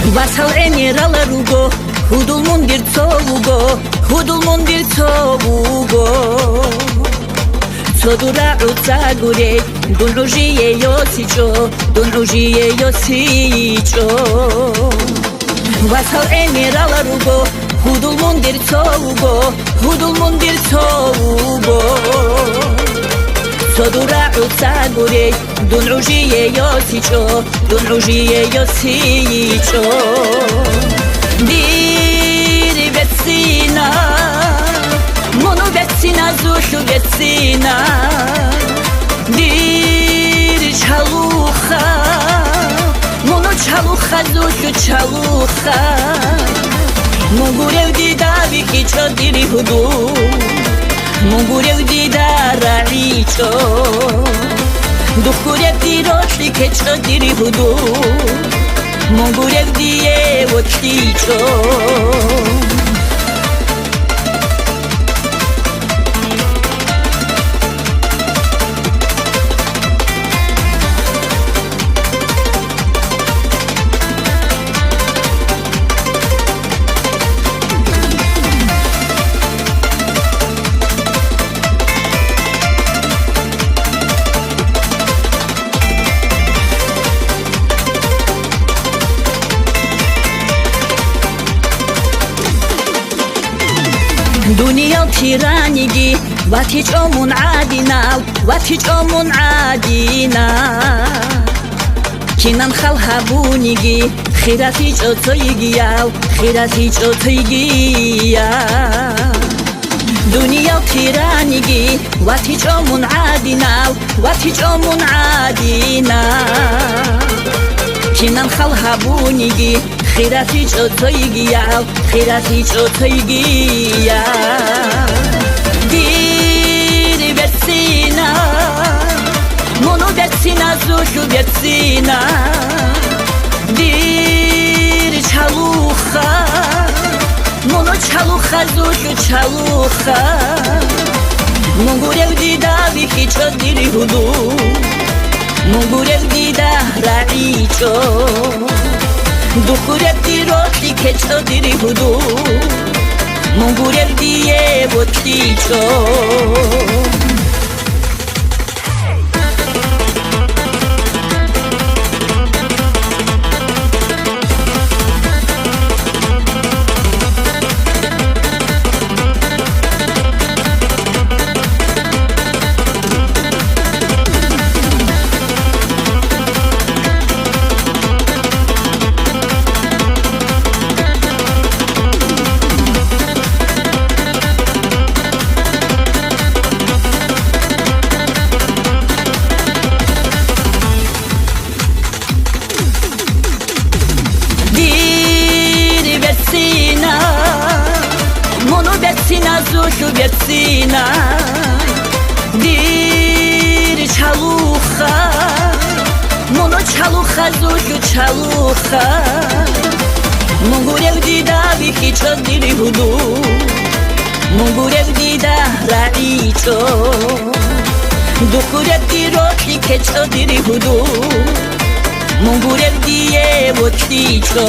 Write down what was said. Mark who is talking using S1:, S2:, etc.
S1: Vasal emirala rugo, hudulmun bir tovugo, hudulmun bir tovugo. Codura utsagure, dunrujiye yosicho, dunrujiye yosicho. Vasal emirala rugo, hudulmun bir tovugo, hudulmun bir tovugo. Codura utsagure, dunrujiye yosicho, dunrujiye yosicho. Diri vecina, mono vecina, zushu vecina. Diri chalucha, mono chalucha, zushu chalucha. Mugurev dida vikicho diri hudu, mugurev dida raicho. Duhurev diroshli kecho diri hudu, mugurev die votlicho. دنيا تيرانيجي واتيجومون عادينا واتيجومون عادينا كينان خالها بونيجي خيراتي جوتويجيا خيراتي جوتويجيا دنيا تيرانيجي واتيجومون عادينا واتيجومون عادينا كينان خالها بونيجي خيراتي جوتويجيا خيراتي جوتويجيا ديري vecina mono vecina zushu vecina diri chalucha mono chalucha zushu chalucha mugurev dida vikicho diri hudu mugurev dida raicho Duhurev diroshli kecho diri hudu, mugurev die votlicho. Vecina zushu vecina diri chalucha mono chalucha zushu chalucha mugurev dida vikicho diri hudu mugurev dida raicho duhurev diroshli kecho diri hudu mugurev die votlicho